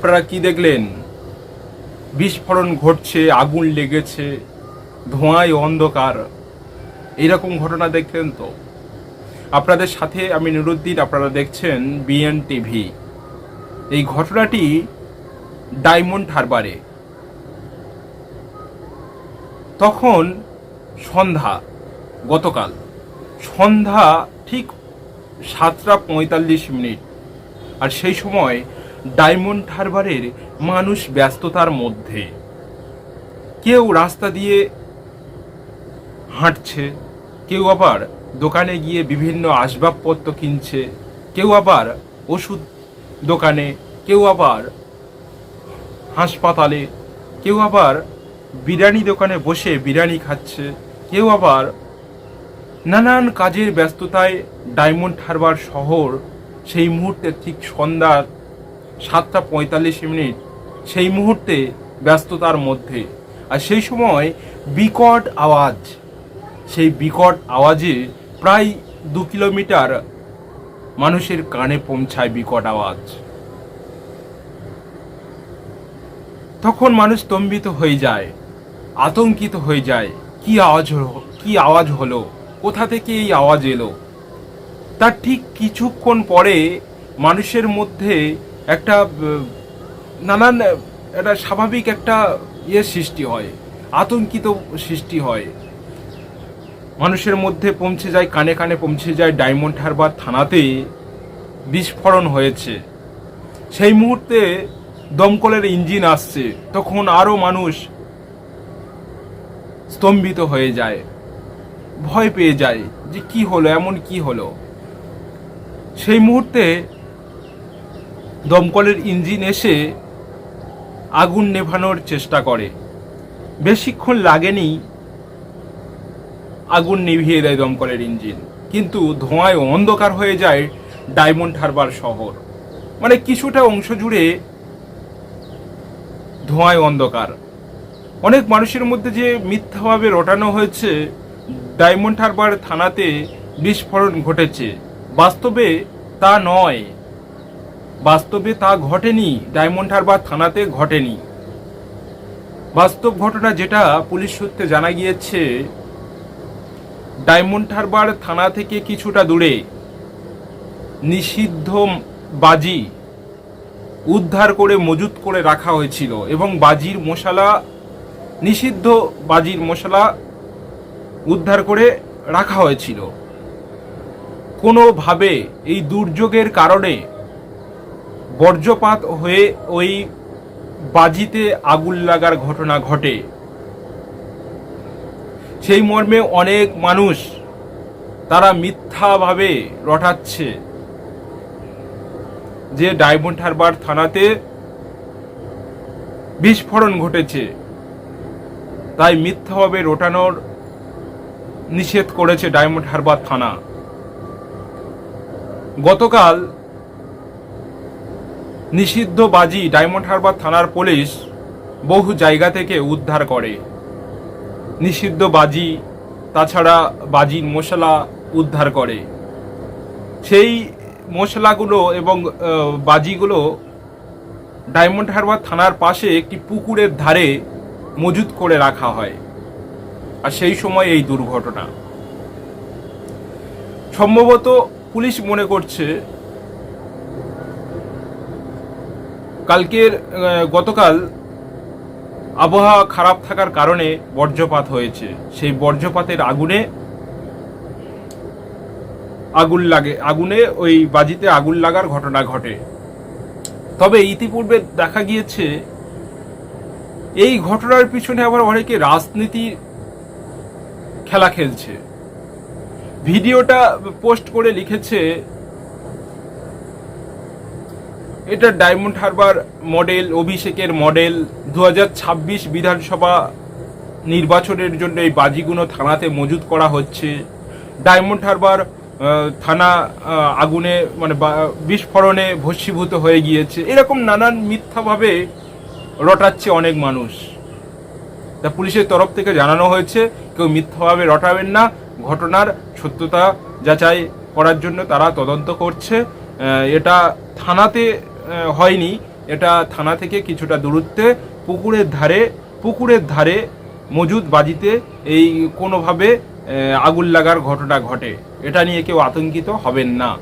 আপনারা কি দেখলেন? বিস্ফোরণ ঘটছে, আগুন লেগেছে, ধোঁয়ায় অন্ধকার, এইরকম ঘটনা দেখলেন তো? আপনাদের সাথে আমি নুরুদ্দিন, আপনারা দেখছেন বিএন টিভি। এই ঘটনাটি ডায়মন্ড হারবারে। তখন সন্ধ্যা, গতকাল সন্ধ্যা ঠিক 7:45, আর সেই সময় ডায়মন্ড হারবারের মানুষ ব্যস্ততার মধ্যে। কেউ রাস্তা দিয়ে হাঁটছে, কেউ আবার দোকানে গিয়ে বিভিন্ন আসবাবপত্র কিনছে, কেউ আবার ওষুধ দোকানে, কেউ আবার হাসপাতালে, কেউ আবার বিরিয়ানি দোকানে বসে বিরিয়ানি খাচ্ছে, কেউ আবার নানান কাজের ব্যস্ততায় ডায়মন্ড হারবার শহর সেই মুহূর্তে ঠিক সন্ধ্যা 7:45, সেই মুহূর্তে ব্যস্ততার মধ্যে। আর সেই সময় বিকট আওয়াজ, সেই বিকট আওয়াজে প্রায় 2 কিলোমিটার মানুষের কানে পৌঁছায় বিকট আওয়াজ। তখন মানুষ স্তম্ভিত হয়ে যায়, আতঙ্কিত হয়ে যায়। কি আওয়াজ হলো, কোথা থেকে এই আওয়াজ এলো? তার ঠিক কিছুক্ষণ পরে মানুষের মধ্যে একটা নানান একটা স্বাভাবিক একটা সৃষ্টি হয়, আতঙ্কিত সৃষ্টি হয় মানুষের মধ্যে। পৌঁছে যায়, কানে কানে পৌঁছে যায় ডায়মন্ড হারবার থানাতে বিস্ফোরণ হয়েছে। সেই মুহূর্তে দমকলের ইঞ্জিন আসছে, তখন আরো মানুষ স্তম্ভিত হয়ে যায়, ভয় পেয়ে যায় যে কি হলো, এমন কি হলো। সেই মুহূর্তে দমকলের ইঞ্জিন এসে আগুন নেভানোর চেষ্টা করে। বেশিক্ষণ লাগেনি, আগুন নিভিয়ে দেয় দমকলের ইঞ্জিন, কিন্তু ধোঁয়ায় অন্ধকার হয়ে যায় ডায়মন্ড হারবার শহর। মানে কিছুটা অংশ জুড়ে ধোঁয়ায় অন্ধকার। অনেক মানুষের মধ্যে যে মিথ্যাভাবে রটানো হয়েছে ডায়মন্ড হারবার থানাতে বিস্ফোরণ ঘটেছে, বাস্তবে তা নয়, বাস্তবে তা ঘটেনি, ডায়মন্ড হারবার থানাতে ঘটেনি। বাস্তব ঘটনা যেটা পুলিশ সূত্রে জানা গিয়েছে, ডায়মন্ড হারবার থানা থেকে কিছুটা দূরে নিষিদ্ধ বাজি উদ্ধার করে মজুত করে রাখা হয়েছিল, এবং বাজির মশলা, নিষিদ্ধ বাজির মশলা উদ্ধার করে রাখা হয়েছিল। কোনোভাবে এই দুর্যোগের কারণে বজ্রপাত হয়ে ওই বাজিতে আগুন লাগার ঘটনা ঘটে। সেই মর্মে অনেক মানুষ তারা মিথ্যাভাবে রটাচ্ছে যে ডায়মন্ড হারবার থানাতে বিস্ফোরণ ঘটেছে, তাই মিথ্যাভাবে রটানোর নিষেধ করেছে ডায়মন্ড হারবার থানা। গতকাল নিষিদ্ধ বাজি ডায়মন্ড হারবার থানার পুলিশ বহু জায়গা থেকে উদ্ধার করে। নিষিদ্ধ বাজি, তাছাড়া বাজির মশলা উদ্ধার করে। সেই মশলাগুলো এবং বাজিগুলো ডায়মন্ড হারবার থানার পাশে একটি পুকুরের ধারে মজুত করে রাখা হয়। আর সেই সময় এই দুর্ঘটনা। সম্ভবত পুলিশ মনে করছে গতকাল আবহাওয়া খারাপ থাকার কারণে বজ্রপাত হয়েছে, সেই বজ্রপাতের আগুনে ওই বাজিতে আগুন লাগার ঘটনা ঘটে। তবে ইতিপূর্বে দেখা গিয়েছে এই ঘটনার পিছনে আবার অনেকে রাজনীতির খেলা খেলছে। ভিডিওটা পোস্ট করে লিখেছে, এটা ডায়মন্ড হারবার মডেল, অভিষেকের মডেল, 2026 বিধানসভা নির্বাচনের জন্য এই বাজিগুলো থানাতে মজুত করা হচ্ছে। ডায়মন্ড হারবার থানা আগুনে মানে বিস্ফোরণে ভস্মীভূত হয়ে গিয়েছে। এরকম নানান মিথ্যাভাবে রটাচ্ছে অনেক মানুষ। তা পুলিশের তরফ থেকে জানানো হয়েছে কেউ মিথ্যাভাবে রটাবেন না, ঘটনার সত্যতা যাচাই করার জন্য তারা তদন্ত করছে। এটা থানাতে হয়নি, এটা থানা থেকে কিছুটা দূরত্বে পুকুরের ধারে মজুদ বাজিতে এই কোনোভাবে আগুন লাগার ঘটনা ঘটে। এটা নিয়ে কেউ আতঙ্কিত হবেন না।